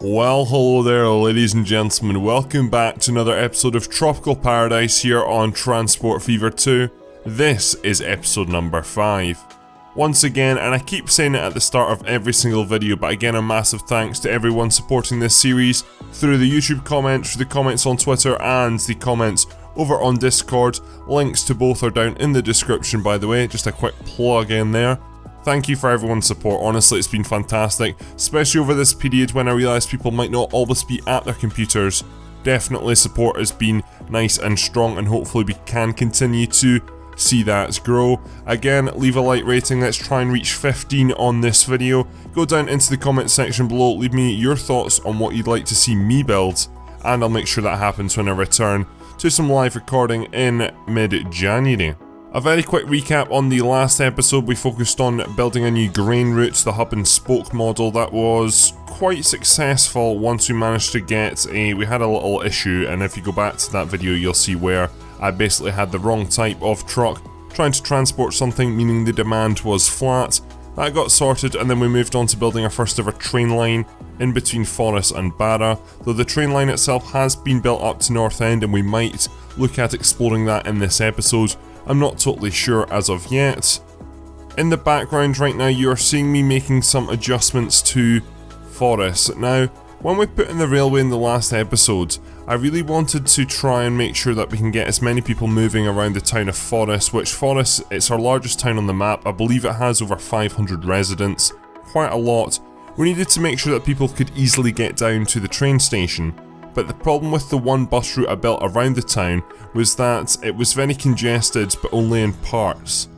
Well, hello there ladies and gentlemen, welcome back to another episode of Tropical Paradise here on Transport Fever 2. This is episode number 5. Once again, and I keep saying it at the start of every single video, but again a massive thanks to everyone supporting this series through the YouTube comments, through the comments on Twitter and the comments over on Discord. Links to both are down in the description by the way, just a quick plug in there. Thank you for everyone's support, honestly it's been fantastic, especially over this period when I realised people might not always be at their computers. Definitely support has been nice and strong and hopefully we can continue to see that grow. Again, leave a like rating, let's try and reach 15 on this video. Go down into the comment section below, leave me your thoughts on what you'd like to see me build, and I'll make sure that happens when I return to some live recording in mid-January. A very quick recap on the last episode, we focused on building a new grain route, the hub and spoke model that was quite successful once we managed to get we had a little issue, and if you go back to that video you'll see where I basically had the wrong type of truck trying to transport something, meaning the demand was flat. That got sorted and then we moved on to building our first ever train line in between Forres and Barra, though the train line itself has been built up to Northend and we might look at exploring that in this episode. I'm not totally sure as of yet. In the background right now you are seeing me making some adjustments to Forres. Now, when we put in the railway in the last episode, I really wanted to try and make sure that we can get as many people moving around the town of Forres, which Forres, it's our largest town on the map. I believe it has over 500 residents, quite a lot. We needed to make sure that people could easily get down to the train station. But the problem with the one bus route I built around the town was that it was very congested but only in parts.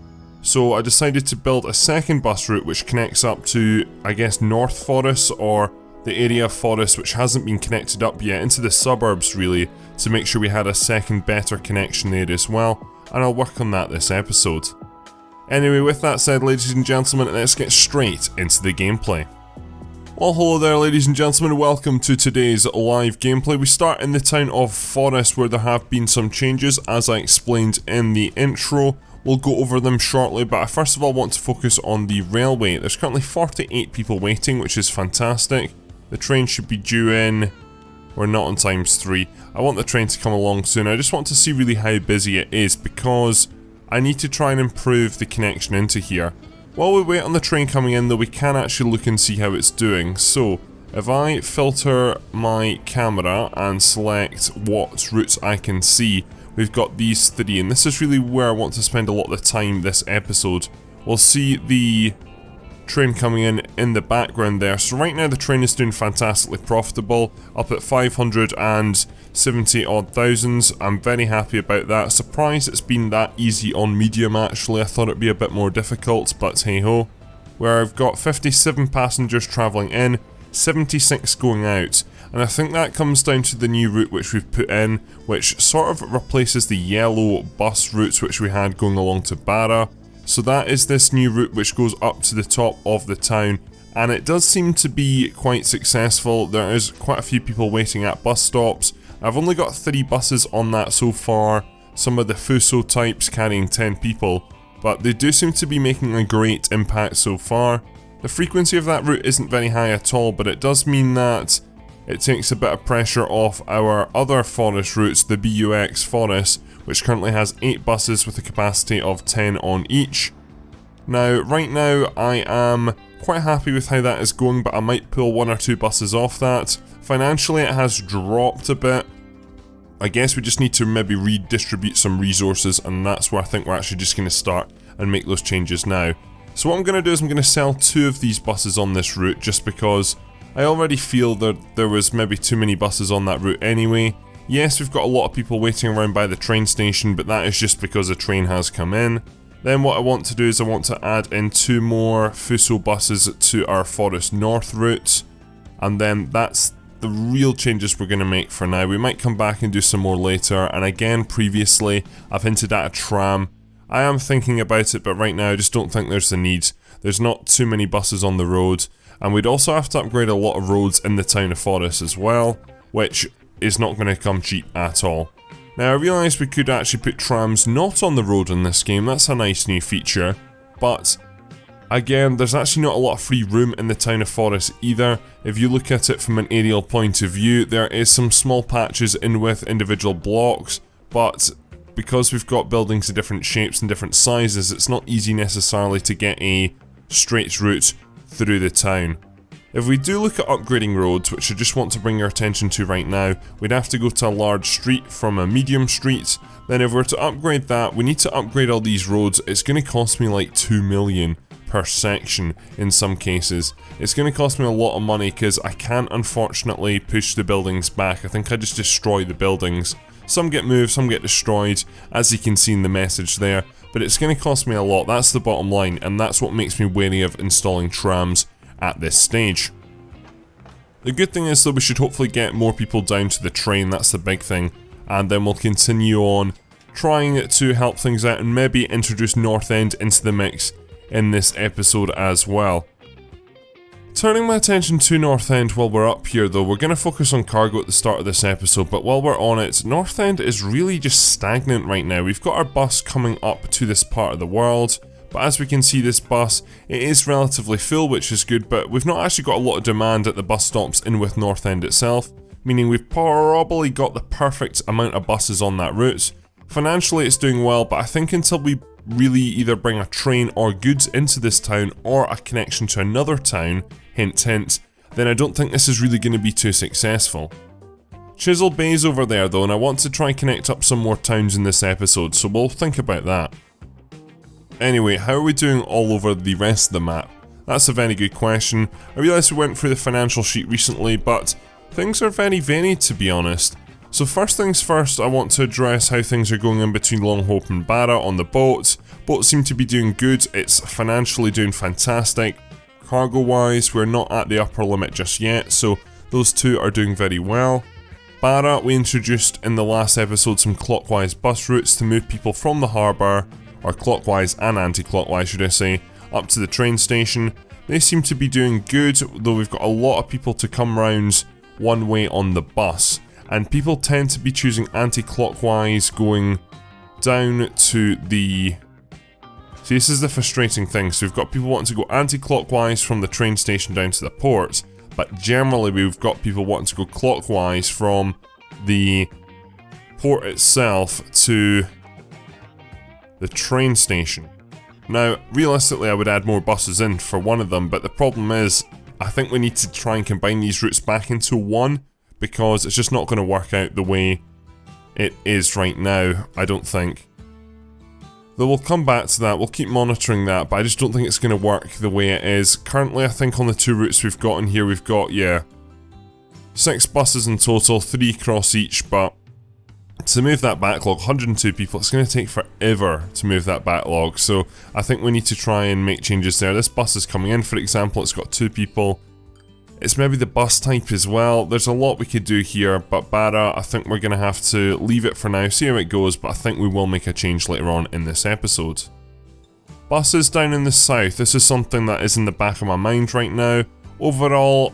So I decided to build a second bus route which connects up to, I guess, North Forres or the area of Forres which hasn't been connected up yet, into the suburbs really, to make sure we had a second better connection there as well, and I'll work on that this episode. Anyway, with that said ladies and gentlemen, let's get straight into the gameplay. Well, hello there ladies and gentlemen, welcome to today's live gameplay. We start in the town of Forres where there have been some changes as I explained in the intro. We'll go over them shortly, but I first of all want to focus on the railway. There's currently 48 people waiting, which is fantastic. The train should be due in, we're not on times 3. I want the train to come along soon. I just want to see really how busy it is because I need to try and improve the connection into here. While we wait on the train coming in though, we can actually look and see how it's doing. So, if I filter my camera and select what routes I can see, we've got these 3, and this is really where I want to spend a lot of the time this episode. We'll see the train coming in the background there. So right now the train is doing fantastically profitable, up at 570 odd thousands. I'm very happy about that. Surprised it's been that easy on medium actually. I thought it'd be a bit more difficult, but hey ho. Where I've got 57 passengers travelling in, 76 going out, and I think that comes down to the new route which we've put in, which sort of replaces the yellow bus routes which we had going along to Barra. So that is this new route which goes up to the top of the town, and it does seem to be quite successful. There is quite a few people waiting at bus stops. I've only got 3 buses on that so far, some of the Fuso types carrying 10 people, but they do seem to be making a great impact so far. The frequency of that route isn't very high at all, but it does mean that it takes a bit of pressure off our other Forres routes, the BUX Forres, which currently has 8 buses with a capacity of 10 on each. Now, right now I am quite happy with how that is going, but I might pull 1 or 2 buses off that. Financially it has dropped a bit. I guess we just need to maybe redistribute some resources, and that's where I think we're actually just going to start and make those changes now. So what I'm going to do is I'm going to sell 2 of these buses on this route just because I already feel that there was maybe too many buses on that route anyway. Yes, we've got a lot of people waiting around by the train station, but that is just because a train has come in. Then what I want to do is I want to add in 2 more Fuso buses to our Forres North route, and then that's the real changes we're going to make for now. We might come back and do some more later, and again previously I've hinted at a tram. I am thinking about it, but right now I just don't think there's the need. There's not too many buses on the road, and we'd also have to upgrade a lot of roads in the town of Forres as well, which is not going to come cheap at all. Now I realised we could actually put trams not on the road in this game. That's a nice new feature, but Again, there's actually not a lot of free room in the town of Forest either. If you look at it from an aerial point of view, there is some small patches in with individual blocks, but because we've got buildings of different shapes and different sizes, it's not easy necessarily to get a straight route through the town. If we do look at upgrading roads, which I just want to bring your attention to right now, we'd have to go to a large street from a medium street. Then if we're to upgrade that, we need to upgrade all these roads. It's going to cost me like 2 million per section in some cases. It's going to cost me a lot of money because I can't unfortunately push the buildings back. I think I just destroy the buildings. Some get moved, some get destroyed, as you can see in the message there, but it's going to cost me a lot. That's the bottom line, and that's what makes me wary of installing trams at this stage. The good thing is though, we should hopefully get more people down to the train. That's the big thing, and then we'll continue on trying to help things out and maybe introduce Northend into the mix in this episode as well. Turning my attention to Northend while we're up here though, we're going to focus on cargo at the start of this episode, but while we're on it, Northend is really just stagnant right now. We've got our bus coming up to this part of the world, but as we can see, this bus, it is relatively full, which is good, but we've not actually got a lot of demand at the bus stops in with Northend itself, meaning we've probably got the perfect amount of buses on that route. Financially it's doing well, but I think until we really either bring a train or goods into this town or a connection to another town, hint hint, then I don't think this is really going to be too successful. Chisel Bay's over there though, and I want to try and connect up some more towns in this episode, so we'll think about that. Anyway, how are we doing all over the rest of the map? That's a very good question. I realise we went through the financial sheet recently, but things are very varied to be honest. So first things first, I want to address how things are going in between Longhope and Barra on the boat. Boats seem to be doing good, it's financially doing fantastic. Cargo wise, we're not at the upper limit just yet, so those two are doing very well. Barra, we introduced in the last episode some clockwise bus routes to move people from the harbour, or clockwise and anti-clockwise should I say, up to the train station. They seem to be doing good, though we've got a lot of people to come round one way on the bus. And people tend to be choosing anti-clockwise going down to the... See, this is the frustrating thing. So we've got people wanting to go anti-clockwise from the train station down to the port, but generally we've got people wanting to go clockwise from the port itself to the train station. Now, realistically I would add more buses in for one of them, but the problem is I think we need to try and combine these routes back into one, because it's just not going to work out the way it is right now, I don't think. Though we'll come back to that, we'll keep monitoring that, but I just don't think it's going to work the way it is. Currently I think on the two routes we've got in here, we've got, 6 buses in total, 3 across each, but to move that backlog, 102 people, it's going to take forever to move that backlog, so I think we need to try and make changes there. This bus is coming in, for example, it's got 2 people. It's maybe the bus type as well. There's a lot we could do here, but Barra, I think we're going to have to leave it for now, see how it goes, but I think we will make a change later on in this episode. Buses down in the south, this is something that is in the back of my mind right now. Overall,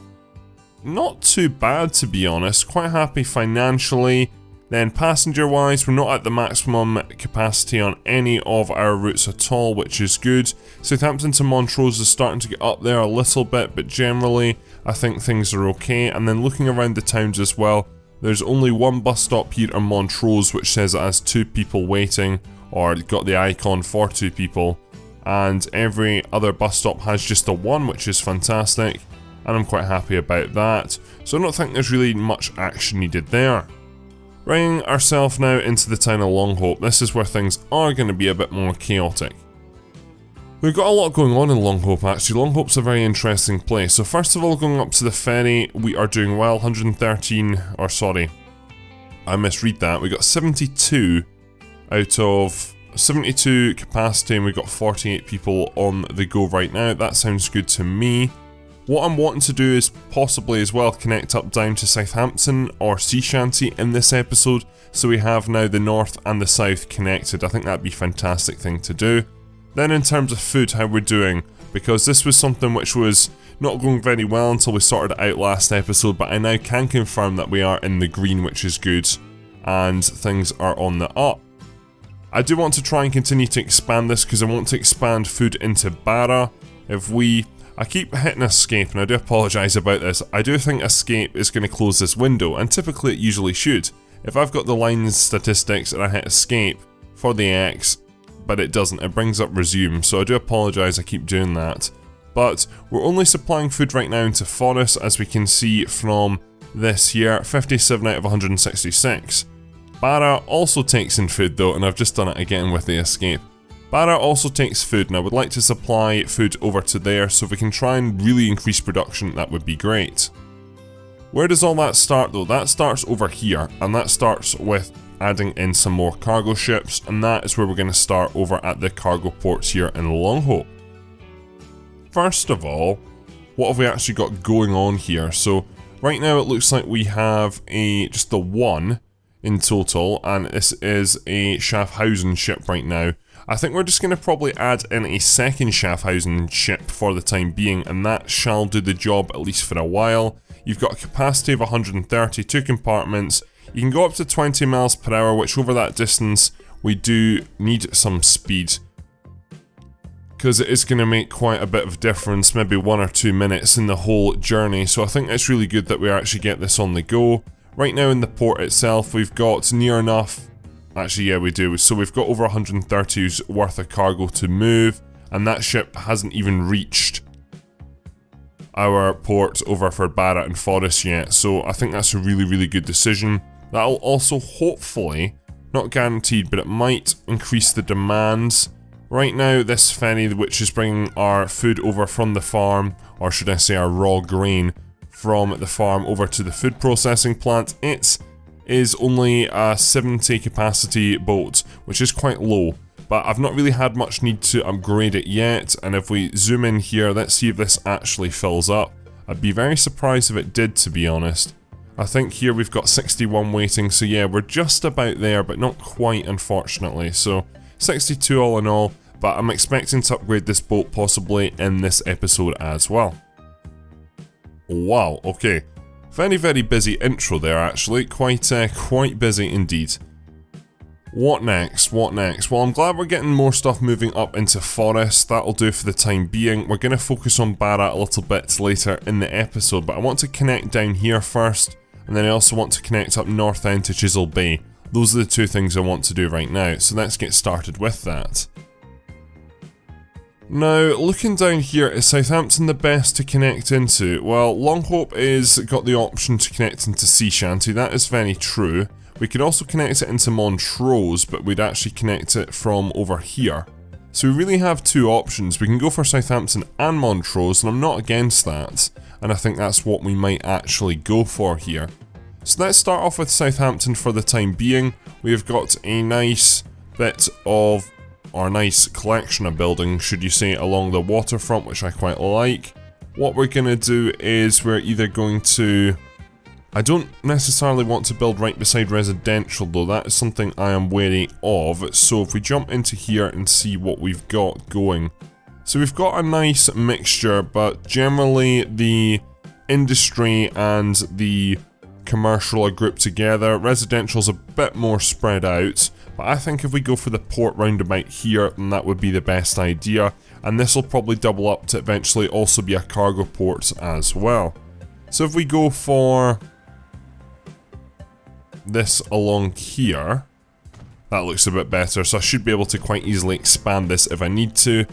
not too bad to be honest, quite happy financially. Then passenger wise, we're not at the maximum capacity on any of our routes at all, which is good. Southampton to Montrose is starting to get up there a little bit, but generally I think things are okay. And then looking around the towns as well, there's only one bus stop here in Montrose which says it has 2 people waiting, or got the icon for 2 people, and every other bus stop has just the 1, which is fantastic, and I'm quite happy about that. So I don't think there's really much action needed there. Bringing ourselves now into the town of Longhope, this is where things are going to be a bit more chaotic. We've got a lot going on in Longhope actually. Longhope's a very interesting place. So first of all, going up to the ferry, we are doing well, 113, or sorry, I misread that. We got 72 out of 72 capacity and we've got 48 people on the go right now. That sounds good to me. What I'm wanting to do is possibly as well connect up down to Southampton or Sea Shanty in this episode, so we have now the north and the south connected. I think that'd be a fantastic thing to do. Then in terms of food, how we're doing, because this was something which was not going very well until we sorted it out last episode, but I now can confirm that we are in the green, which is good, and things are on the up. I do want to try and continue to expand this because I want to expand food into Barra. I keep hitting escape, and I do apologise about this. I do think escape is going to close this window, and typically it usually should. If I've got the line statistics and I hit escape for the X, but it doesn't, it brings up resume, so I do apologise I keep doing that. But we're only supplying food right now into Forest, as we can see from this here, 57 out of 166. Barra also takes in food though, and I've just done it again with the escape. Barra also takes food, and I would like to supply food over to there, so if we can try and really increase production, that would be great. Where does all that start though? That starts over here, and that starts with adding in some more cargo ships, and that is where we're going to start over at the cargo ports here in Longhope. First of all, what have we actually got going on here? So right now it looks like we have just the one in total, and this is a Schaffhausen ship right now. I think we're just going to probably add in a second Schaffhausen ship for the time being, and that shall do the job at least for a while. You've got a capacity of 130, 2 compartments. You can go up to 20 miles per hour, which over that distance we do need some speed, because it is going to make quite a bit of difference, maybe 1 or 2 minutes in the whole journey. So I think it's really good that we actually get this on the go. Right now in the port itself, we've got near enough. Actually, yeah, we do. So we've got over 130's worth of cargo to move, and that ship hasn't even reached our port over for Barra and Forest yet. So I think that's a really, really good decision. That'll also hopefully, not guaranteed, but it might increase the demands. Right now, this ferry, which is bringing our food over from the farm, or should I say our raw grain, from the farm over to the food processing plant, it is only a 70 capacity boat, which is quite low, but I've not really had much need to upgrade it yet. And if we zoom in here, let's see if this actually fills up. I'd be very surprised if it did, to be honest. I think here we've got 61 waiting, so yeah, we're just about there, but not quite, unfortunately. So 62 all in all, but I'm expecting to upgrade this boat possibly in this episode as well. Wow, okay. Very, very busy intro there, actually. Quite busy indeed. What next? What next? Well, I'm glad we're getting more stuff moving up into Forest. That'll do for the time being. We're going to focus on Barra a little bit later in the episode, but I want to connect down here first, and then I also want to connect up Northend to Chisel Bay. Those are the two things I want to do right now, so let's get started with that. Now, looking down here, is Southampton the best to connect into? Well, Longhope is got the option to connect into Sea Shanty, that is very true. We could also connect it into Montrose, but we'd actually connect it from over here. So we really have two options. We can go for Southampton and Montrose, and I'm not against that. And I think that's what we might actually go for here. So let's start off with Southampton for the time being. We've got a nice bit of, or a nice collection of buildings, should you say, along the waterfront, which I quite like. What we're going to do is we're either going to... I don't necessarily want to build right beside residential though, that is something I am wary of. So if we jump into here and see what we've got going. So we've got a nice mixture, but generally the industry and the commercial are grouped together. Residential's a bit more spread out, but I think if we go for the port roundabout here, then that would be the best idea. And this will probably double up to eventually also be a cargo port as well. So if we go for this along here, that looks a bit better, so I should be able to quite easily expand this if I need to.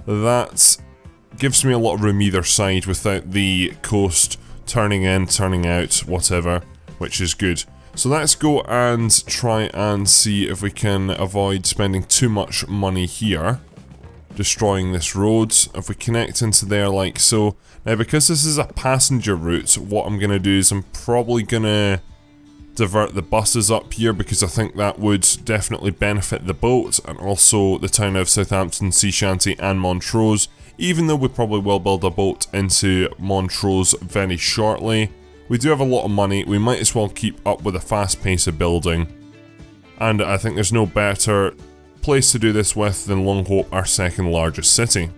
That gives me a lot of room either side without the coast turning in, turning out, whatever, which is good. So let's go and try and see if we can avoid spending too much money here, destroying this road. If we connect into there like so. Now because this is a passenger route, what I'm going to do is I'm probably going to divert the buses up here, because I think that would definitely benefit the boat and also the town of Southampton, Sea Shanty and Montrose, even though we probably will build a boat into Montrose very shortly. We do have a lot of money, we might as well keep up with the fast pace of building, and I think there's no better place to do this with than Longhope, our second largest city.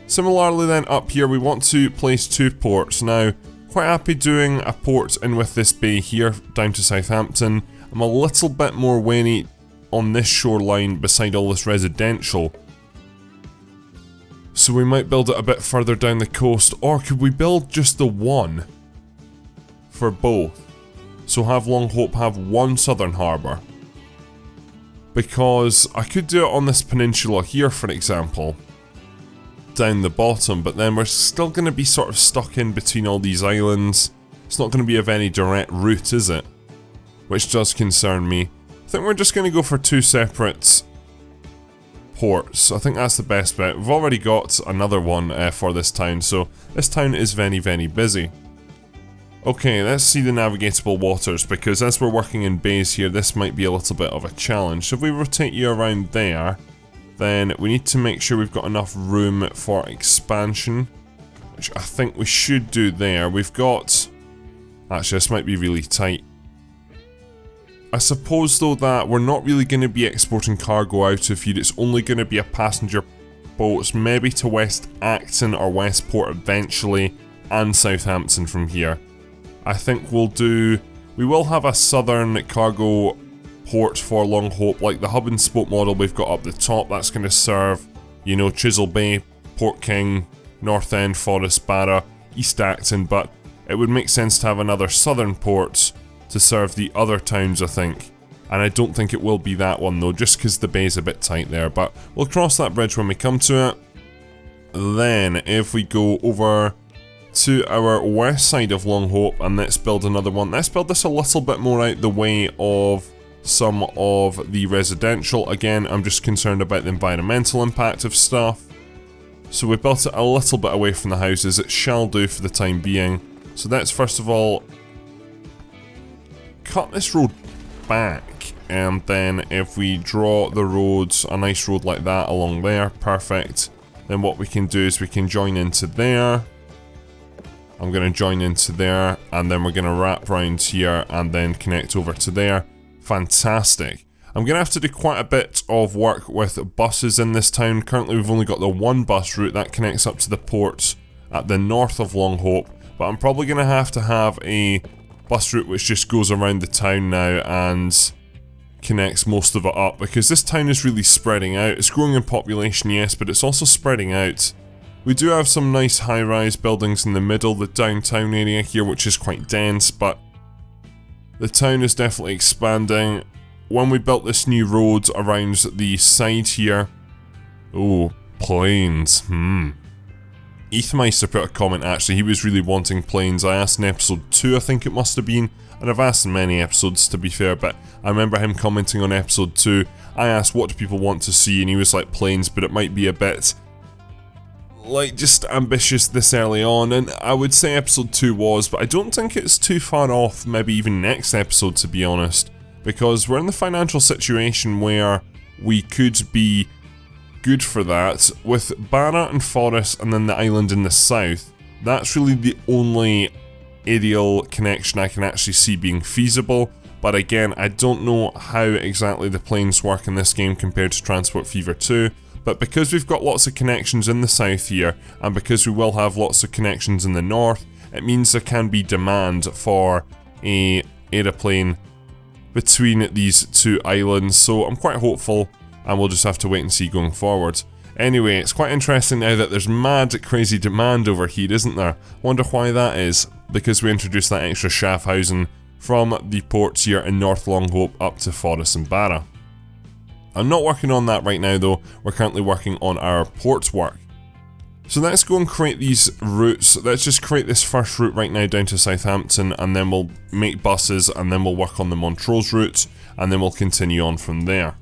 Similarly then up here we want to place two ports. Now quite happy doing a port in with this bay here down to Southampton. I'm a little bit more wary on this shoreline beside all this residential. So we might build it a bit further down the coast, or could we build just the one for both? So have Longhope have one southern harbour. Because I could do it on this peninsula here, for example, down the bottom, but then we're still going to be sort of stuck in between all these islands. It's not going to be of any direct route, is it? Which does concern me. I think we're just going to go for two separate ports. I think that's the best bet. We've already got another one for this town, so this town is very, very busy. Okay, let's see the navigatable waters, because as we're working in bays here, this might be a little bit of a challenge. So if we rotate you around there, then we need to make sure we've got enough room for expansion, which I think we should do there. We've got... Actually, this might be really tight. I suppose though that we're not really going to be exporting cargo out of here. It's only going to be a passenger boats, maybe to West Acton or Westport eventually, and Southampton from here. I think we will have a southern cargo port for Longhope, like the hub and spoke model we've got up the top. That's going to serve, you know, Chisel Bay, Port King, Northend, Forest, Barra, East Acton, but it would make sense to have another southern port to serve the other towns, I think. And I don't think it will be that one though, just because the bay's a bit tight there, but we'll cross that bridge when we come to it. Then, if we go over to our west side of Longhope, and let's build another one. Let's build this a little bit more out the way of some of the residential. Again, I'm just concerned about the environmental impact of stuff. So we built it a little bit away from the houses. It shall do for the time being. So let's first of all cut this road back, and then if we draw the roads, a nice road like that along there, perfect. Then what we can do is we can join into there. I'm going to join into there, and then we're going to wrap round here and then connect over to there. Fantastic. I'm going to have to do quite a bit of work with buses in this town. Currently we've only got the one bus route that connects up to the ports at the north of Longhope, but I'm probably going to have a bus route which just goes around the town now and connects most of it up, because this town is really spreading out. It's growing in population, yes, but it's also spreading out. We do have some nice high-rise buildings in the middle, the downtown area here, which is quite dense, but the town is definitely expanding. When we built this new road around the side here... Oh, planes, Ethmeister put a comment, actually. He was really wanting planes. I asked in episode 2, I think it must have been, and I've asked in many episodes to be fair, but I remember him commenting on episode 2. I asked what do people want to see, and he was like planes, but it might be a bit... like just ambitious this early on, and I would say episode 2 was, but I don't think it's too far off maybe even next episode, to be honest, because we're in the financial situation where we could be good for that. With Barra and Forest and then the island in the south, that's really the only aerial connection I can actually see being feasible, but again, I don't know how exactly the planes work in this game compared to Transport Fever 2. But because we've got lots of connections in the south here, and because we will have lots of connections in the north, it means there can be demand for an aeroplane between these two islands. So I'm quite hopeful, and we'll just have to wait and see going forward. Anyway, it's quite interesting now that there's mad crazy demand over here, isn't there? Wonder why that is. Because we introduced that extra Schaffhausen from the ports here in North Longhope up to Forest and Barra. I'm not working on that right now though, we're currently working on our ports work. So let's go and create these routes. Let's just create this first route right now down to Southampton, and then we'll make buses, and then we'll work on the Montrose route, and then we'll continue on from there.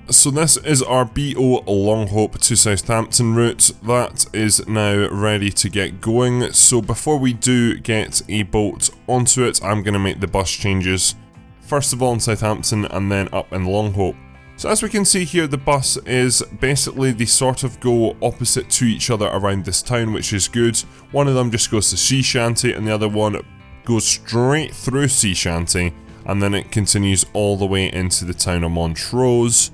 So this is our BO Longhope to Southampton route. That is now ready to get going. So before we do get a boat onto it, I'm going to make the bus changes. First of all in Southampton, and then up in Longhope. So as we can see here, the bus is basically, they sort of go opposite to each other around this town, which is good. One of them just goes to Sea Shanty, and the other one goes straight through Sea Shanty, and then it continues all the way into the town of Montrose.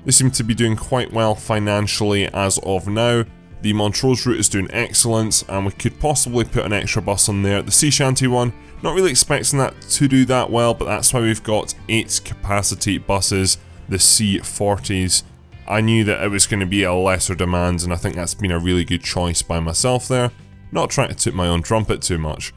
They seem to be doing quite well financially as of now. The Montrose route is doing excellent, and we could possibly put an extra bus on there. The Sea Shanty one, not really expecting that to do that well, but that's why we've got 8 capacity buses, the C40s, I knew that it was going to be a lesser demand, and I think that's been a really good choice by myself there. Not trying to toot my own trumpet too much.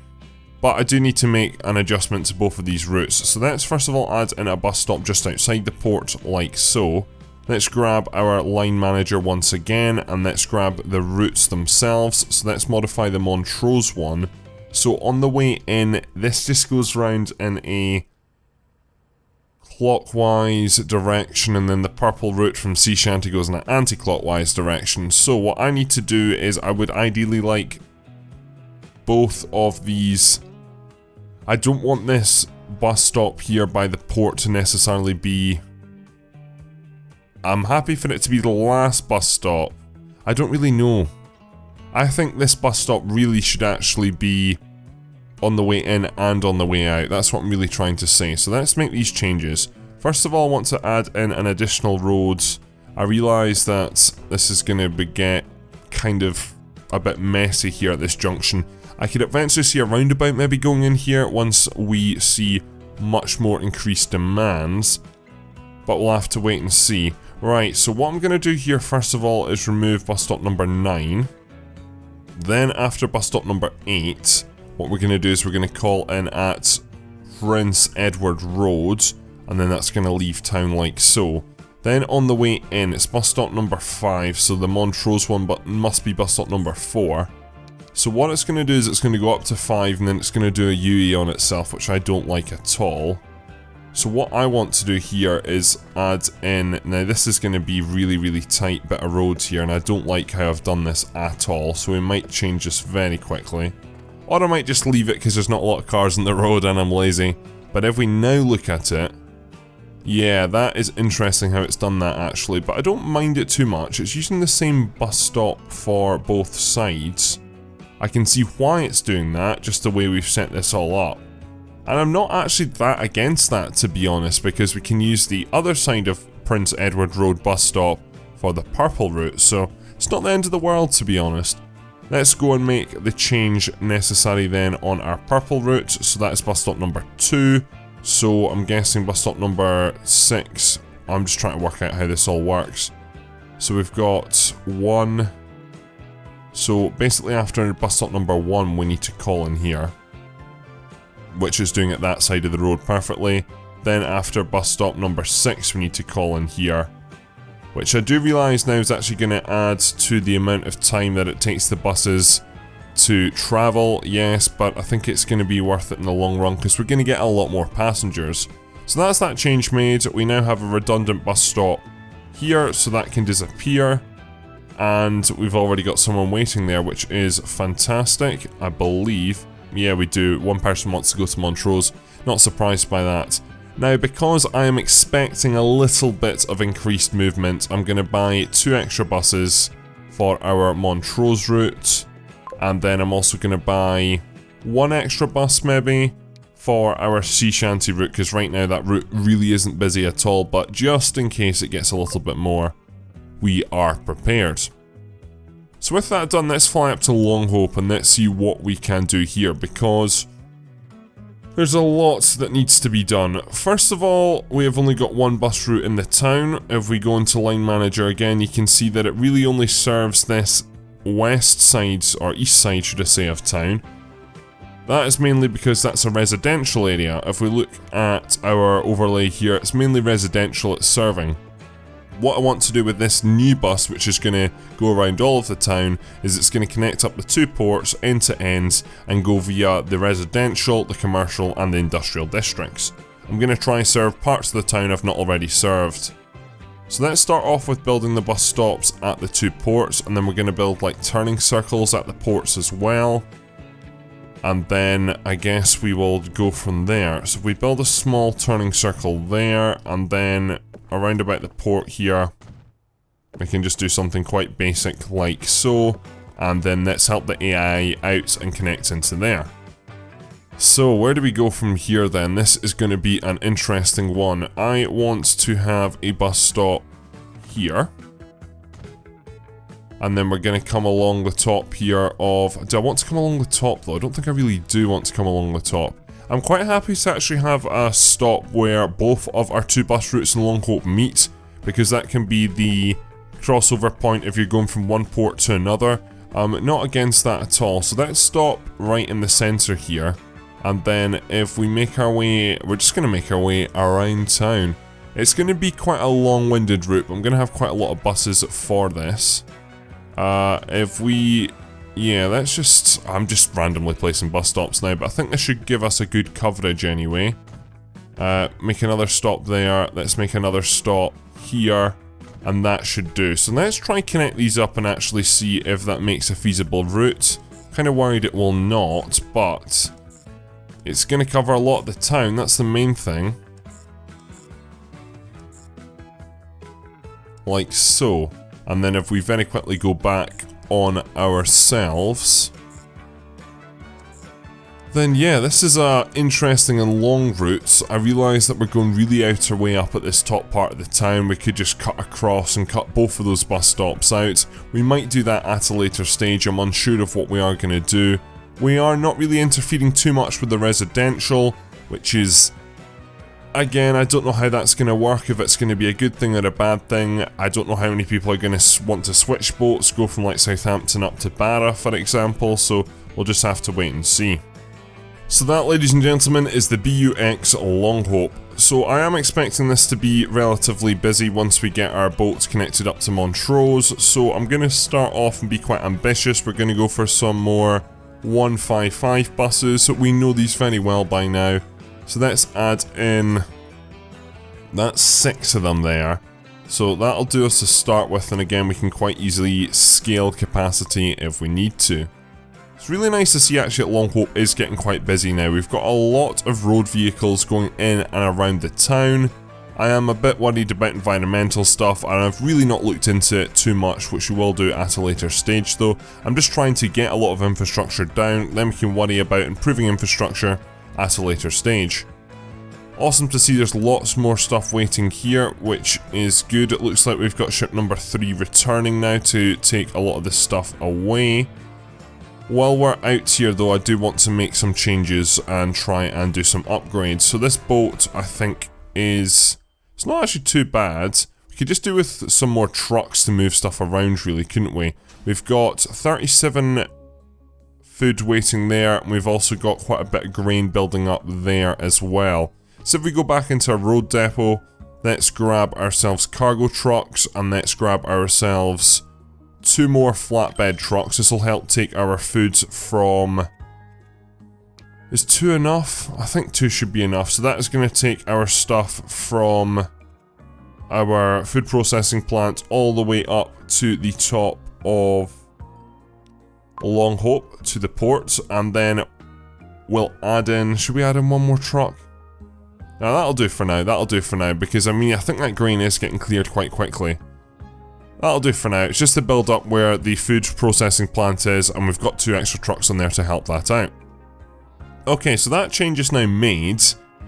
But I do need to make an adjustment to both of these routes. So let's first of all add in a bus stop just outside the port like so. Let's grab our line manager once again, and let's grab the routes themselves. So let's modify the Montrose one. So on the way in, this just goes round in a clockwise direction, and then the purple route from Sea Shanty goes in an anti-clockwise direction. So what I need to do is I would ideally like both of these. I don't want this bus stop here by the port to necessarily be... I'm happy for it to be the last bus stop. I don't really know. I think this bus stop really should actually be on the way in and on the way out. That's what I'm really trying to say. So let's make these changes. First of all, I want to add in an additional road. I realise that this is going to get kind of a bit messy here at this junction. I could eventually see a roundabout maybe going in here once we see much more increased demands, but we'll have to wait and see. Right, so what I'm going to do here first of all is remove bus stop number 9. Then after bus stop number 8, what we're going to do is we're going to call in at Prince Edward Road, and then that's going to leave town like so. Then on the way in, it's bus stop number 5, so the Montrose one but must be bus stop number 4. So what it's going to do is it's going to go up to 5, and then it's going to do a UE on itself, which I don't like at all. So what I want to do here is add in, now this is going to be really tight bit of roads here, and I don't like how I've done this at all, so we might change this very quickly. Or I might just leave it because there's not a lot of cars on the road and I'm lazy. But if we now look at it, yeah, that is interesting how it's done that actually, but I don't mind it too much. It's using the same bus stop for both sides. I can see why it's doing that, just the way we've set this all up. And I'm not actually that against that, to be honest, because we can use the other side of Prince Edward Road bus stop for the purple route, so it's not the end of the world, to be honest. Let's go and make the change necessary then on our purple route, so that is bus stop number 2. So I'm guessing bus stop number 6, I'm just trying to work out how this all works. So we've got 1, so basically after bus stop number 1 we need to call in here, which is doing it that side of the road perfectly. Then after bus stop number 6 we need to call in here, which I do realise now is actually going to add to the amount of time that it takes the buses to travel, yes, but I think it's going to be worth it in the long run because we're going to get a lot more passengers. So that's that change made. We now have a redundant bus stop here, so that can disappear, and we've already got someone waiting there, which is fantastic, I believe. Yeah, we do. One person wants to go to Montrose. Not surprised by that. Now, because I am expecting a little bit of increased movement, I'm going to buy 2 extra buses for our Montrose route. And then I'm also going to buy 1 extra bus maybe for our Sea Shanty route, because right now that route really isn't busy at all, but just in case it gets a little bit more, we are prepared. So with that done, let's fly up to Longhope and let's see what we can do here, because there's a lot that needs to be done. First of all, we have only got 1 bus route in the town. If we go into Line Manager again, you can see that it really only serves this west side, or east side should I say, of town. That is mainly because that's a residential area. If we look at our overlay here, it's mainly residential it's serving. What I want to do with this new bus, which is going to go around all of the town, is it's going to connect up the 2 ports end to end and go via the residential, the commercial and the industrial districts. I'm going to try and serve parts of the town I've not already served. So let's start off with building the bus stops at the 2 ports, and then we're going to build like turning circles at the ports as well. And then I guess we will go from there. So if we build a small turning circle there, and then around about the port here, we can just do something quite basic like so, and then let's help the AI out and connect into there. So where do we go from here then? This is going to be an interesting one. I want to have a bus stop here, and then we're going to come along the top here of... Do I want to come along the top though? I don't think I really do want to come along the top. I'm quite happy to actually have a stop where both of our 2 bus routes in Longhope meet, because that can be the crossover point if you're going from one port to another. Not against that at all. So let's stop right in the centre here, and then if we make our way, we're just going to make our way around town. It's going to be quite a long-winded route, but I'm going to have quite a lot of buses for this. If we... yeah, let's just... I'm just randomly placing bus stops now, but I think this should give us a good coverage anyway. Make another stop there. Let's make another stop here, and that should do. So let's try and connect these up and actually see if that makes a feasible route. Kind of worried it will not, but it's going to cover a lot of the town. That's the main thing. Like so. And then if we very quickly go back on ourselves, then yeah, this is a interesting and long route. I realise that we're going really out our way up at this top part of the town. We could just cut across and cut both of those bus stops out. We might do that at a later stage. I'm unsure of what we are going to do. We are not really interfering too much with the residential, which is... again, I don't know how that's going to work, if it's going to be a good thing or a bad thing. I don't know how many people are going to want to switch boats, go from like Southampton up to Barra, for example, so we'll just have to wait and see. So that, ladies and gentlemen, is the BUX Longhope. So I am expecting this to be relatively busy once we get our boats connected up to Montrose, so I'm going to start off and be quite ambitious. We're going to go for some more 155 buses, so we know these very well by now. So let's add in, that's 6 of them there. So that'll do us to start with, and again we can quite easily scale capacity if we need to. It's really nice to see actually that Longhope is getting quite busy now. We've got a lot of road vehicles going in and around the town. I am a bit worried about environmental stuff, and I've really not looked into it too much, which we will do at a later stage though. I'm just trying to get a lot of infrastructure down, then we can worry about improving infrastructure at a later stage. Awesome to see there's lots more stuff waiting here, which is good. It looks like we've got ship number 3 returning now to take a lot of this stuff away. While we're out here though, I do want to make some changes and try and do some upgrades. So this boat, I think, is... it's not actually too bad. We could just do with some more trucks to move stuff around really, couldn't we? We've got 37 food waiting there, and we've also got quite a bit of grain building up there as well. So if we go back into our road depot, let's grab ourselves cargo trucks, and let's grab ourselves 2 more flatbed trucks. This will help take our food from... is 2 enough? I think 2 should be enough. So that is going to take our stuff from our food processing plant all the way up to the top of Longhope to the port, and then we'll add in... should we add in 1 more truck? Now that'll do for now, that'll do for now, because I mean I think that grain is getting cleared quite quickly. That'll do for now. It's just to build up where the food processing plant is, and we've got 2 extra trucks on there to help that out. Okay, so that change is now made,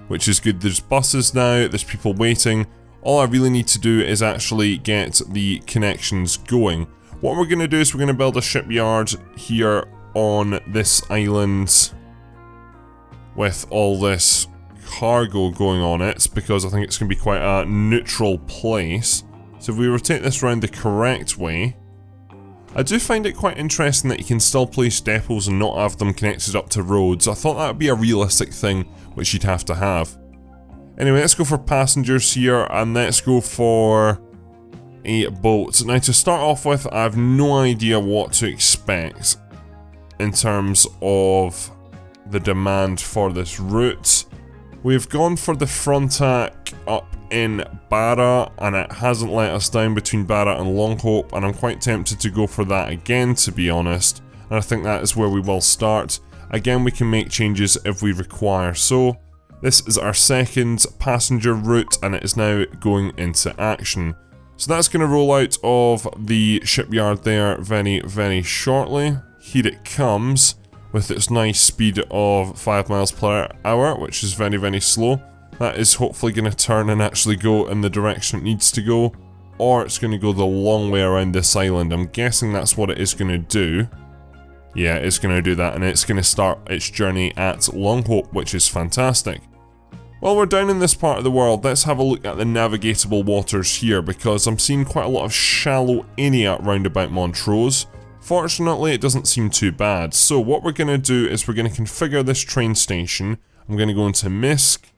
which is good. There's buses now, there's people waiting. All I really need to do is actually get the connections going. What we're going to do is we're going to build a shipyard here on this island with all this cargo going on it, because I think it's going to be quite a neutral place. So if we rotate this around the correct way, I do find it quite interesting that you can still place depots and not have them connected up to roads. I thought that would be a realistic thing which you'd have to have. Anyway, let's go for passengers here, and let's go for a boat. Now to start off with, I have no idea what to expect in terms of the demand for this route. We've gone for the Frontac up in Barra, and it hasn't let us down between Barra and Longhope, and I'm quite tempted to go for that again, to be honest, and I think that is where we will start. Again, we can make changes if we require. So this is our second passenger route, and it is now going into action. So that's going to roll out of the shipyard there very, very shortly. Here it comes with its nice speed of 5 miles per hour, which is very, very slow. That is hopefully going to turn and actually go in the direction it needs to go, or it's going to go the long way around this island. I'm guessing that's what it is going to do. Yeah, it's going to do that, and it's going to start its journey at Longhope, which is fantastic. While we're down in this part of the world, let's have a look at the navigatable waters here, because I'm seeing quite a lot of shallow area round about Montrose. Fortunately, it doesn't seem too bad. So what we're going to do is we're going to configure this train station. I'm going to go into MISC,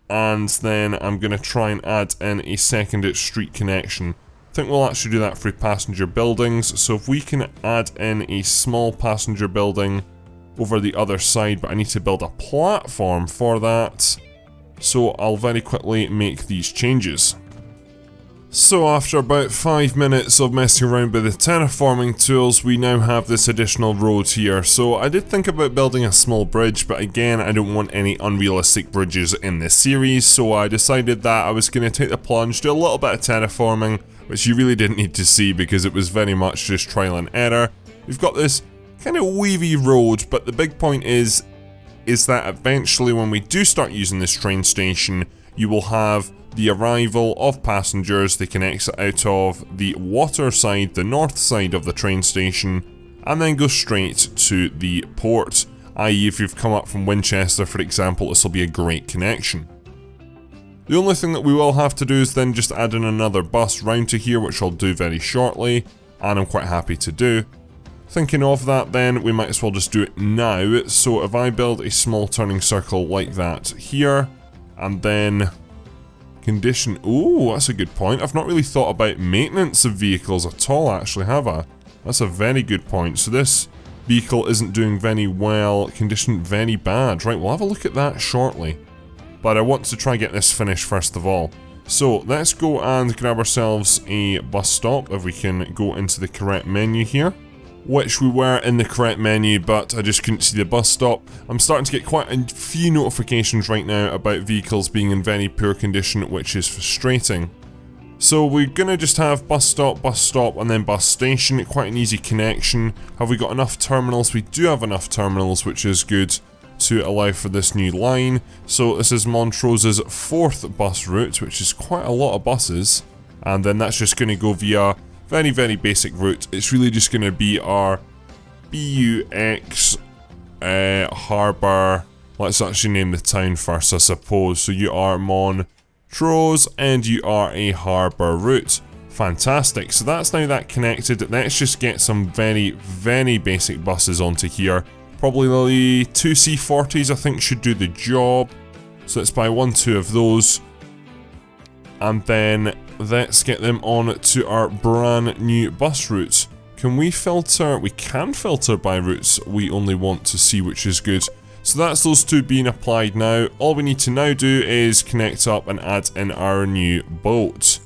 and then I'm going to try and add in a second street connection. I think we'll actually do that through passenger buildings. So if we can add in a small passenger building over the other side, but I need to build a platform for that. So I'll very quickly make these changes. So after about 5 minutes of messing around with the terraforming tools, we now have this additional road here. So I did think about building a small bridge, but again, I don't want any unrealistic bridges in this series, so I decided that I was going to take the plunge, do a little bit of terraforming, which you really didn't need to see because it was very much just trial and error. We've got this kind of wavy road, but the big point is that eventually when we do start using this train station, you will have the arrival of passengers. They can exit out of the water side, the north side of the train station, and then go straight to the port. I.e. if you've come up from Winchester, for example, this will be a great connection. The only thing that we will have to do is then just add in another bus round to here, which I'll do very shortly, and I'm quite happy to do. Thinking of that then, we might as well just do it now. So if I build a small turning circle like that here, and then condition, ooh, that's a good point. I've not really thought about maintenance of vehicles at all actually, have I? That's a very good point. So this vehicle isn't doing very well, condition very bad. Right, we'll have a look at that shortly. But I want to try and get this finished first of all. So let's go and grab ourselves a bus stop if we can go into the correct menu here. Which we were in the correct menu, but I just couldn't see the bus stop. I'm starting to get quite a few notifications right now about vehicles being in very poor condition, which is frustrating. So we're gonna just have bus stop, and then bus station. Quite an easy connection. Have we got enough terminals? We do have enough terminals, which is good to allow for this new line. So this is Montrose's 4th bus route, which is quite a lot of buses. And then that's just gonna go via very, very basic route. It's really just going to be our BUX harbour. Let's actually name the town first, I suppose. So you are Montrose and you are a harbour route. Fantastic. So that's now that connected. Let's just get some very, very basic buses onto here. Probably the 2 C40s I think should do the job. So let's buy 1-2 of those. And then let's get them on to our brand new bus routes. Can we filter? We can filter by routes we only want to see, which is good. So that's those two being applied now. All we need to now do is connect up and add in our new boat.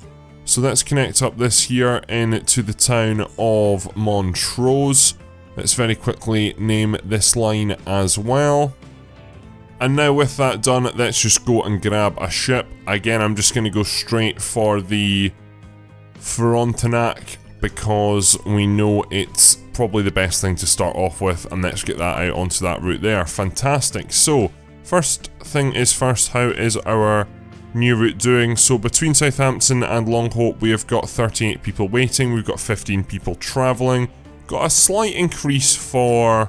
So let's connect up this here into the town of Montrose. Let's very quickly name this line as well. And now with that done, let's just go and grab a ship. Again, I'm just going to go straight for the Frontenac because we know it's probably the best thing to start off with, and let's get that out onto that route there. Fantastic. So, first thing is first, how is our new route doing? So between Southampton and Longhope, we have got 38 people waiting, we've got 15 people travelling, got a slight increase for...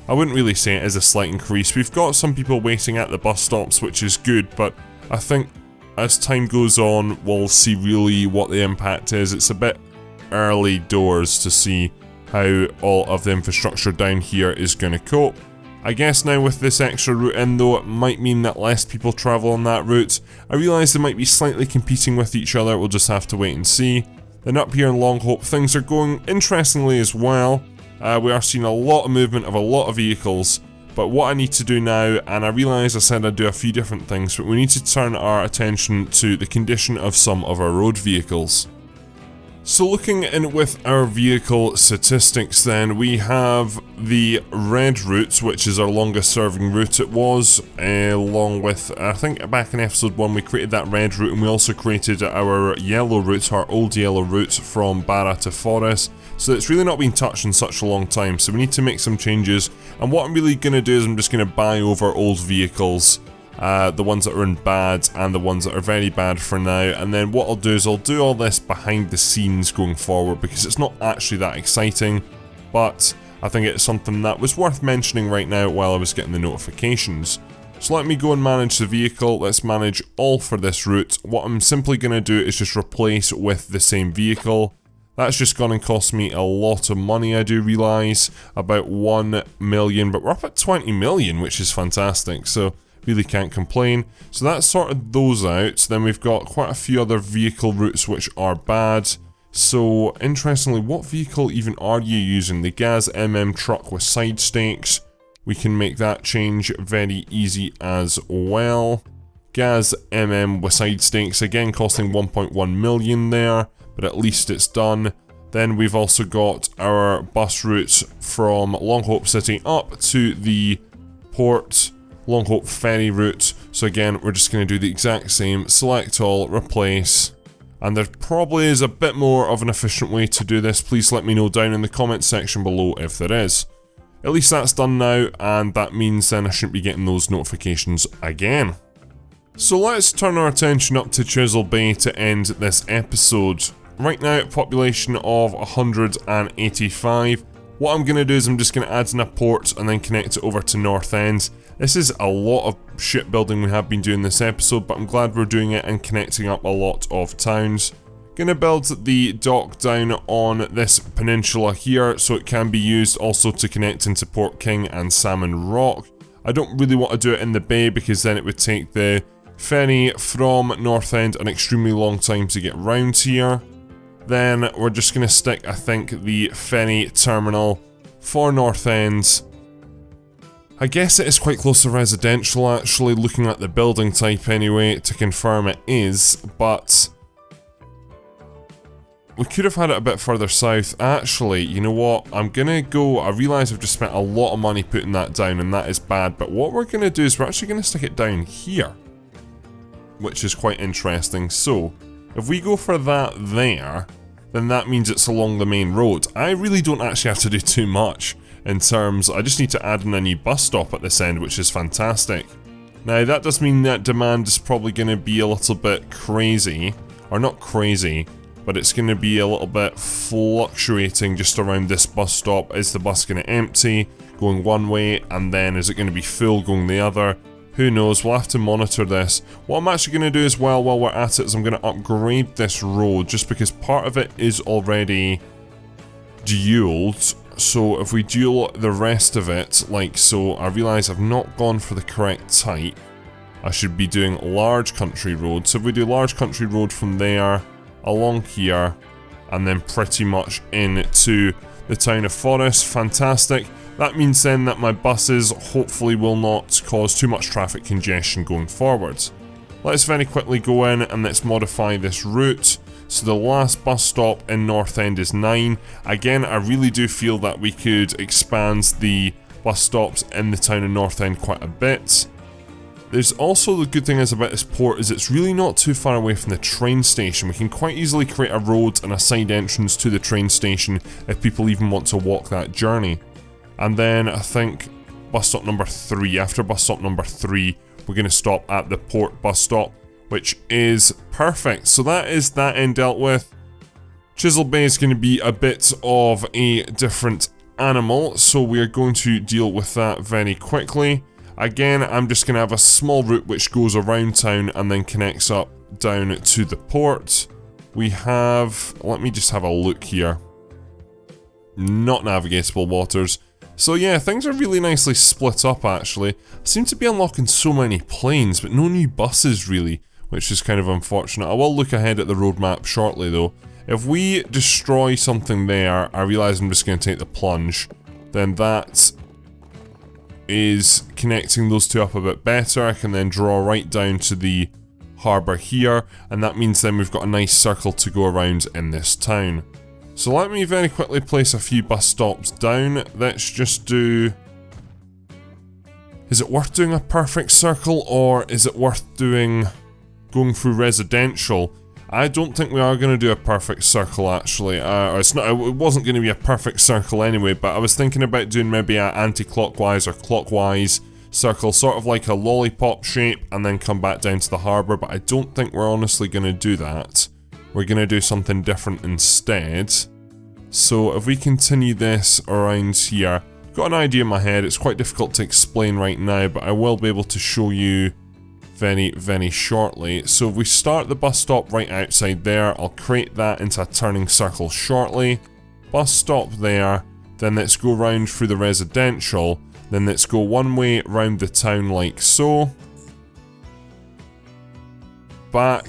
I wouldn't really say it is a slight increase. We've got some people waiting at the bus stops, which is good, but I think as time goes on, we'll see really what the impact is. It's a bit early doors to see how all of the infrastructure down here is going to cope. I guess now with this extra route in though, it might mean that less people travel on that route. I realise they might be slightly competing with each other, we'll just have to wait and see. Then up here in Longhope, things are going interestingly as well. We are seeing a lot of movement of a lot of vehicles, but what I need to do now, and I realise I said I'd do a few different things, but we need to turn our attention to the condition of some of our road vehicles. So looking in with our vehicle statistics then, we have the red route, which is our longest serving route. It was, along with, I think back in episode 1 we created that red route, and we also created our yellow route, our old yellow route from Barra to Forres. So it's really not been touched in such a long time, so we need to make some changes. And what I'm really going to do is I'm just going to buy over old vehicles. The ones that are in bad and the ones that are very bad for now, and then what I'll do is I'll do all this behind the scenes going forward because it's not actually that exciting, but I think it's something that was worth mentioning right now while I was getting the notifications. So let me go and manage the vehicle. Let's manage all for this route. What I'm simply going to do is just replace with the same vehicle. That's just going to cost me a lot of money, I do realise, about 1 million, but we're up at 20 million, which is fantastic, so really can't complain. So that's sorted those out. Then we've got quite a few other vehicle routes which are bad. So interestingly, what vehicle even are you using? The Gaz MM truck with side stakes. We can make that change very easy as well. Gaz MM with side stakes, again costing 1.1 million there, but at least it's done. Then we've also got our bus routes from Longhope City up to the port, Longhope ferry route. So again, we're just going to do the exact same, select all, replace. And there probably is a bit more of an efficient way to do this. Please let me know down in the comments section below if there is. At least that's done now, and that means then I shouldn't be getting those notifications again. So let's turn our attention up to Chisel Bay to end this episode. Right now, population of 185. What I'm going to do is I'm just going to add in a port and then connect it over to Northend. This is a lot of shipbuilding we have been doing this episode, but I'm glad we're doing it and connecting up a lot of towns. Going to build the dock down on this peninsula here so it can be used also to connect into Port King and Salmon Rock. I don't really want to do it in the bay because then it would take the ferry from Northend an extremely long time to get round here. Then we're just going to stick, I think, the ferry terminal for Northend. I guess it is quite close to residential actually, looking at the building type anyway, to confirm it is, but we could have had it a bit further south. Actually, you know what, I'm gonna go, I realise I've just spent a lot of money putting that down and that is bad, but what we're gonna do is we're actually gonna stick it down here, which is quite interesting. So, if we go for that there, then that means it's along the main road. I really don't actually have to do too much in terms, I just need to add in a new bus stop at this end, which is fantastic. Now that does mean that demand is probably going to be a little bit crazy, or not crazy, but it's going to be a little bit fluctuating just around this bus stop. Is the bus going to empty, going one way, and then is it going to be full going the other? Who knows, we'll have to monitor this. What I'm actually going to do as well while we're at it is I'm going to upgrade this road, just because part of it is already dualed. So if we dual the rest of it, like so, I realise I've not gone for the correct type. I should be doing large country road. So if we do large country road from there, along here, and then pretty much into the town of Forest, fantastic. That means then that my buses hopefully will not cause too much traffic congestion going forwards. Let's very quickly go in and let's modify this route. So the last bus stop in Northend is 9. Again, I really do feel that we could expand the bus stops in the town of Northend quite a bit. There's also the good thing is about this port is it's really not too far away from the train station. We can quite easily create a road and a side entrance to the train station if people even want to walk that journey. And then I think bus stop number 3, after bus stop number 3, we're going to stop at the port bus stop, which is perfect. So that is that end dealt with. Chisel Bay is going to be a bit of a different animal, so we are going to deal with that very quickly. Again, I'm just going to have a small route which goes around town and then connects up down to the port. We have, let me just have a look here. Not navigatable waters. So yeah, things are really nicely split up actually. I seem to be unlocking so many planes, but no new buses really, which is kind of unfortunate. I will look ahead at the roadmap shortly though. If we destroy something there, I realise I'm just going to take the plunge, then that is connecting those two up a bit better. I can then draw right down to the harbour here, and that means then we've got a nice circle to go around in this town. So let me very quickly place a few bus stops down. Let's just do... Is it worth doing a perfect circle, or is it worth going through residential? I don't think we are going to do a perfect circle actually. It wasn't going to be a perfect circle anyway, but I was thinking about doing maybe an anti-clockwise or clockwise circle, sort of like a lollipop shape, and then come back down to the harbour, but I don't think we're honestly going to do that. We're going to do something different instead. So if we continue this around here, got an idea in my head. It's quite difficult to explain right now, but I will be able to show you very, very shortly. So if we start the bus stop right outside there, I'll create that into a turning circle shortly. Bus stop there, then let's go round through the residential, then let's go one way round the town like so. Back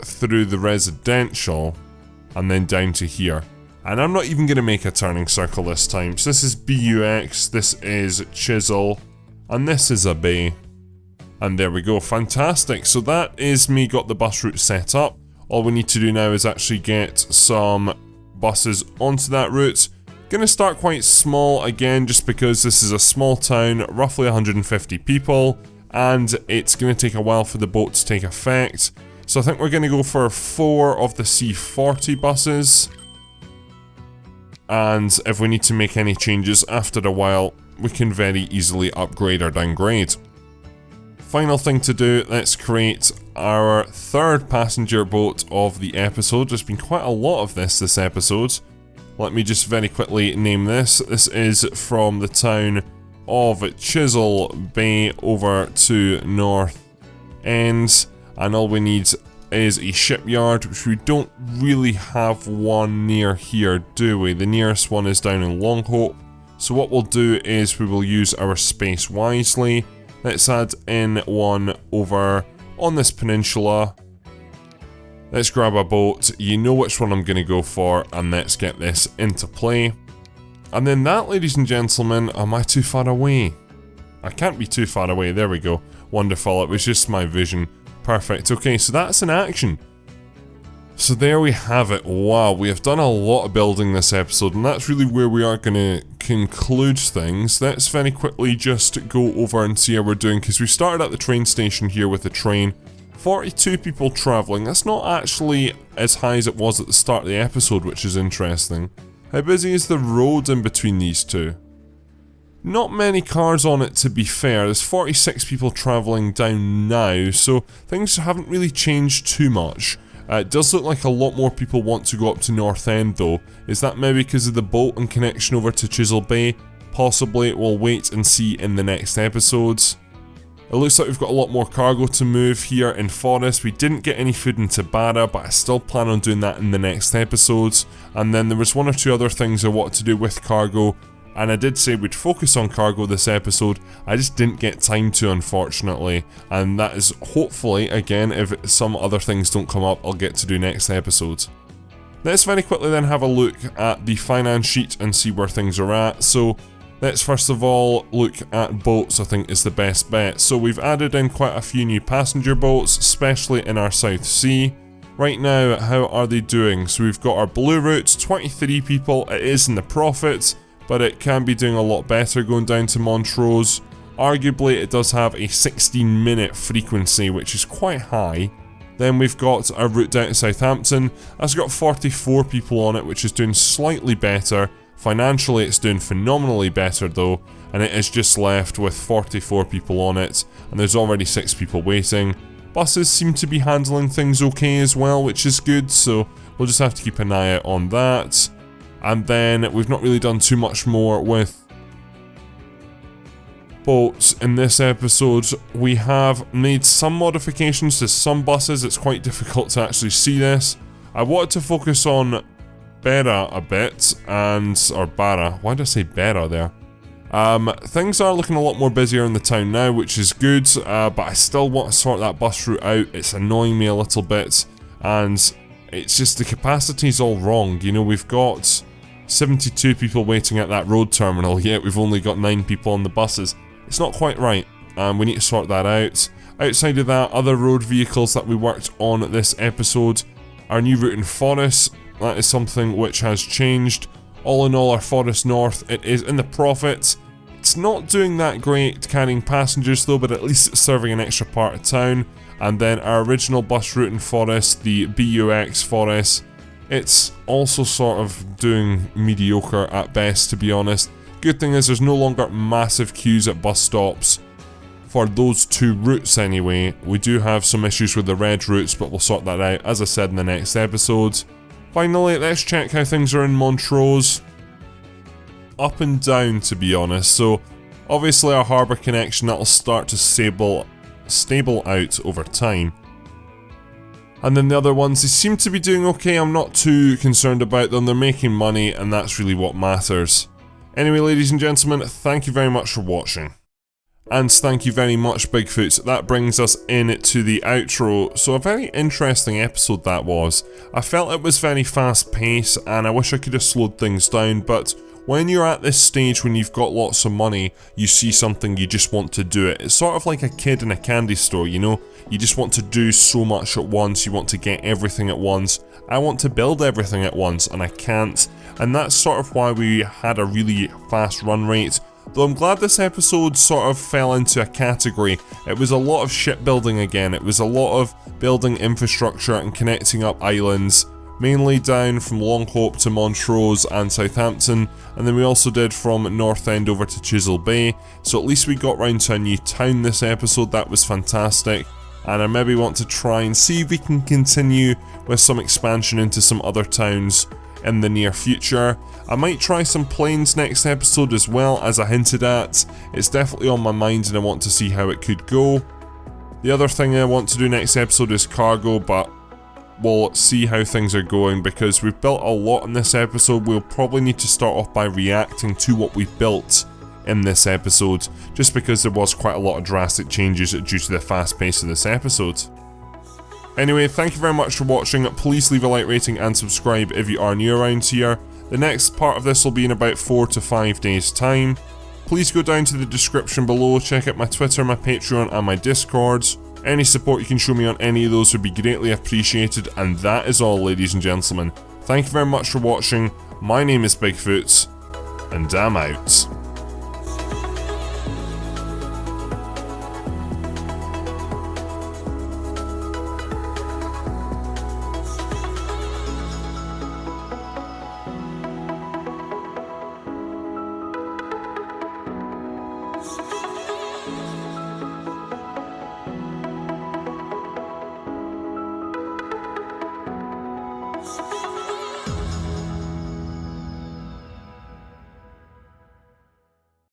through the residential, and then down to here. And I'm not even going to make a turning circle this time. So this is BUX, this is Chisel, and this is a bay. And there we go, fantastic. So that is me got the bus route set up. All we need to do now is actually get some buses onto that route. Gonna start quite small again, just because this is a small town, roughly 150 people, and it's gonna take a while for the boat to take effect. So I think we're gonna go for 4 of the C40 buses. And if we need to make any changes after a while, we can very easily upgrade or downgrade. Final thing to do, let's create our 3rd passenger boat of the episode. There's been quite a lot of this episode. Let me just very quickly name this. This is from the town of Chisel Bay over to Northend, and all we need is a shipyard, which we don't really have one near here, do we? The nearest one is down in Longhope. So what we'll do is we will use our space wisely. Let's add in one over on this peninsula. Let's grab a boat. You know which one I'm going to go for, and let's get this into play. And then that, ladies and gentlemen, am I too far away? I can't be too far away. There we go. Wonderful. It was just my vision. Perfect. Okay, so that's in action. So there we have it. Wow, we have done a lot of building this episode, and that's really where we are going to conclude things. Let's very quickly just go over and see how we're doing, because we started at the train station here with the train. 42 people travelling. That's not actually as high as it was at the start of the episode, which is interesting. How busy is the road in between these two? Not many cars on it, to be fair. There's 46 people travelling down now, so things haven't really changed too much. It does look like a lot more people want to go up to Northend though. Is that maybe because of the boat and connection over to Chisel Bay? Possibly. We'll wait and see in the next episodes. It looks like we've got a lot more cargo to move here in Forest. We didn't get any food in Tabara, but I still plan on doing that in the next episodes. And then there was 1 or 2 other things I wanted to do with cargo, and I did say we'd focus on cargo this episode. I just didn't get time to, unfortunately, and that is hopefully, again, if some other things don't come up, I'll get to do next episode. Let's very quickly then have a look at the finance sheet and see where things are at. So let's first of all look at boats, I think is the best bet. So we've added in quite a few new passenger boats, especially in our South Sea. Right now, how are they doing? So we've got our blue route, 23 people, it is in the profit, but it can be doing a lot better going down to Montrose. Arguably, it does have a 16-minute frequency, which is quite high. Then we've got our route down to Southampton. That's got 44 people on it, which is doing slightly better. Financially, it's doing phenomenally better though, and it is just left with 44 people on it, and there's already 6 people waiting. Buses seem to be handling things okay as well, which is good, so we'll just have to keep an eye out on that. And then we've not really done too much more with boats in this episode. We have made some modifications to some buses. It's quite difficult to actually see this. I wanted to focus on Bera a bit, or Barra. Why did I say Bera there? Things are looking a lot more busier in the town now, which is good, but I still want to sort that bus route out. It's annoying me a little bit, and it's just the capacity's all wrong. You know, we've got 72 people waiting at that road terminal, yet we've only got 9 people on the buses. It's not quite right, and we need to sort that out. Outside of that, other road vehicles that we worked on this episode, our new route in Forest, that is something which has changed. All in all, our Forest North, it is in the profit. It's not doing that great carrying passengers though, but at least it's serving an extra part of town. And then our original bus route in Forest, the BUX Forest, it's also sort of doing mediocre at best, to be honest. Good thing is there's no longer massive queues at bus stops for those 2 routes anyway. We do have some issues with the red routes, but we'll sort that out, as I said, in the next episode. Finally, let's check how things are in Montrose. up and down, to be honest. So obviously our harbour connection, that'll start to stable out over time. And then the other ones, they seem to be doing okay. I'm not too concerned about them. They're making money, and that's really what matters. Anyway, ladies and gentlemen, thank you very much for watching. And thank you very much, Bigfoot. That brings us in to the outro. So a very interesting episode that was. I felt it was very fast paced, and I wish I could have slowed things down, but when you're at this stage when you've got lots of money, you see something, you just want to do it. It's sort of like a kid in a candy store, you know? You just want to do so much at once, you want to get everything at once. I want to build everything at once, and I can't. And that's sort of why we had a really fast run rate. Though I'm glad this episode sort of fell into a category. It was a lot of shipbuilding again, it was a lot of building infrastructure and connecting up islands. Mainly down from Longhope to Montrose and Southampton, and then we also did from Northend over to Chisel Bay, so at least we got round to a new town this episode. That was fantastic, and I maybe want to try and see if we can continue with some expansion into some other towns in the near future. I might try some planes next episode as well, as I hinted at. It's definitely on my mind and I want to see how it could go. The other thing I want to do next episode is cargo, but we'll see how things are going because we've built a lot in this episode. We'll probably need to start off by reacting to what we've built in this episode, just because there was quite a lot of drastic changes due to the fast pace of this episode. Anyway, thank you very much for watching. Please leave a like rating and subscribe if you are new around here. The next part of this will be in about 4 to 5 days time. Please go down to the description below, check out my Twitter, my Patreon and my Discords. Any support you can show me on any of those would be greatly appreciated, and that is all, ladies and gentlemen. Thank you very much for watching. My name is Bigfoot, and I'm out. You